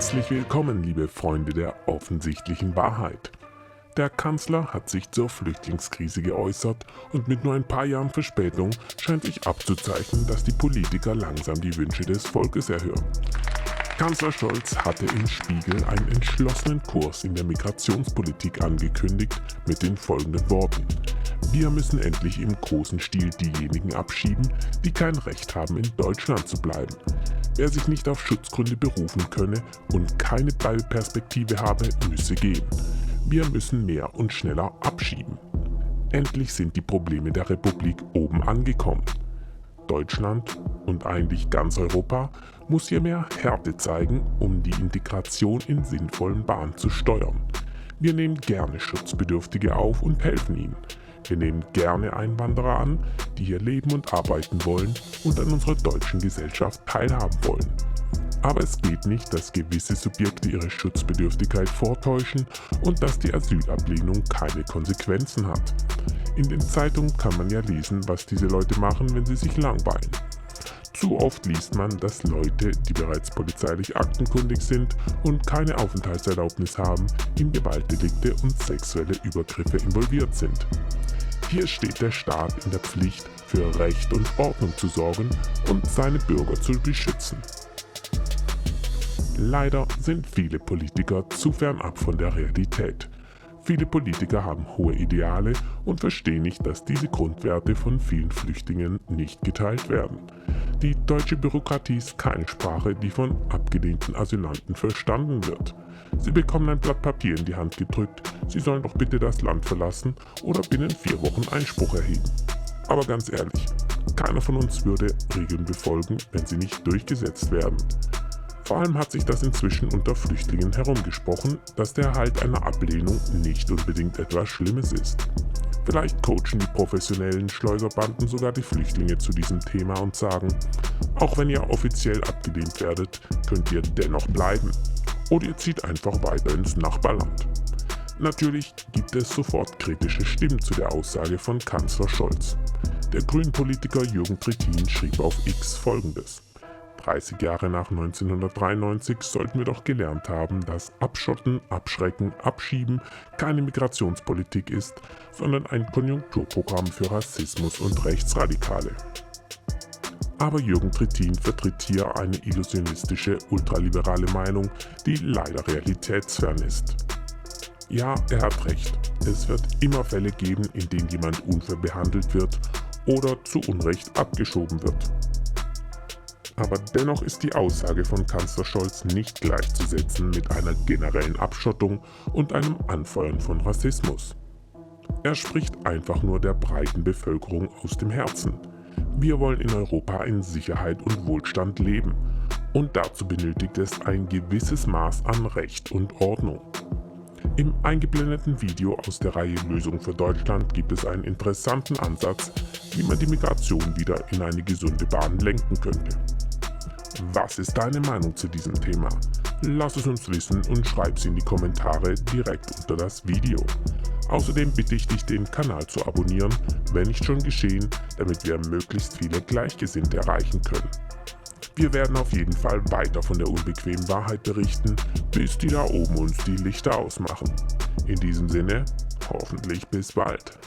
Herzlich willkommen, liebe Freunde der offensichtlichen Wahrheit. Der Kanzler hat sich zur Flüchtlingskrise geäußert und mit nur ein paar Jahren Verspätung scheint sich abzuzeichnen, dass die Politiker langsam die Wünsche des Volkes erhören. Kanzler Scholz hatte im Spiegel einen entschlossenen Kurs in der Migrationspolitik angekündigt mit den folgenden Worten: Wir müssen endlich im großen Stil diejenigen abschieben, die kein Recht haben, in Deutschland zu bleiben. Wer sich nicht auf Schutzgründe berufen könne und keine Bleibeperspektive habe, müsse gehen. Wir müssen mehr und schneller abschieben. Endlich sind die Probleme der Republik oben angekommen. Deutschland und eigentlich ganz Europa muss hier mehr Härte zeigen, um die Integration in sinnvollen Bahnen zu steuern. Wir nehmen gerne Schutzbedürftige auf und helfen ihnen. Wir nehmen gerne Einwanderer an, die hier leben und arbeiten wollen und an unserer deutschen Gesellschaft teilhaben wollen. Aber es geht nicht, dass gewisse Subjekte ihre Schutzbedürftigkeit vortäuschen und dass die Asylablehnung keine Konsequenzen hat. In den Zeitungen kann man ja lesen, was diese Leute machen, wenn sie sich langweilen. Zu oft liest man, dass Leute, die bereits polizeilich aktenkundig sind und keine Aufenthaltserlaubnis haben, in Gewaltdelikte und sexuelle Übergriffe involviert sind. Hier steht der Staat in der Pflicht, für Recht und Ordnung zu sorgen und seine Bürger zu beschützen. Leider sind viele Politiker zu fernab von der Realität. Viele Politiker haben hohe Ideale und verstehen nicht, dass diese Grundwerte von vielen Flüchtlingen nicht geteilt werden. Die deutsche Bürokratie ist keine Sprache, die von abgelehnten Asylanten verstanden wird. Sie bekommen ein Blatt Papier in die Hand gedrückt, sie sollen doch bitte das Land verlassen oder binnen 4 Wochen Einspruch erheben. Aber ganz ehrlich, keiner von uns würde Regeln befolgen, wenn sie nicht durchgesetzt werden. Vor allem hat sich das inzwischen unter Flüchtlingen herumgesprochen, dass der Erhalt einer Ablehnung nicht unbedingt etwas Schlimmes ist. Vielleicht coachen die professionellen Schleuserbanden sogar die Flüchtlinge zu diesem Thema und sagen: Auch wenn ihr offiziell abgelehnt werdet, könnt ihr dennoch bleiben. Oder ihr zieht einfach weiter ins Nachbarland. Natürlich gibt es sofort kritische Stimmen zu der Aussage von Kanzler Scholz. Der Grünen-Politiker Jürgen Trittin schrieb auf X Folgendes: 30 Jahre nach 1993 sollten wir doch gelernt haben, dass Abschotten, Abschrecken, Abschieben keine Migrationspolitik ist, sondern ein Konjunkturprogramm für Rassismus und Rechtsradikale. Aber Jürgen Trittin vertritt hier eine illusionistische, ultraliberale Meinung, die leider realitätsfern ist. Ja, er hat recht. Es wird immer Fälle geben, in denen jemand unfair behandelt wird oder zu Unrecht abgeschoben wird. Aber dennoch ist die Aussage von Kanzler Scholz nicht gleichzusetzen mit einer generellen Abschottung und einem Anfeuern von Rassismus. Er spricht einfach nur der breiten Bevölkerung aus dem Herzen. Wir wollen in Europa in Sicherheit und Wohlstand leben. Und dazu benötigt es ein gewisses Maß an Recht und Ordnung. Im eingeblendeten Video aus der Reihe Lösung für Deutschland gibt es einen interessanten Ansatz, wie man die Migration wieder in eine gesunde Bahn lenken könnte. Was ist deine Meinung zu diesem Thema? Lass es uns wissen und schreib sie in die Kommentare direkt unter das Video. Außerdem bitte ich dich, den Kanal zu abonnieren, wenn nicht schon geschehen, damit wir möglichst viele Gleichgesinnte erreichen können. Wir werden auf jeden Fall weiter von der unbequemen Wahrheit berichten, bis die da oben uns die Lichter ausmachen. In diesem Sinne, hoffentlich bis bald.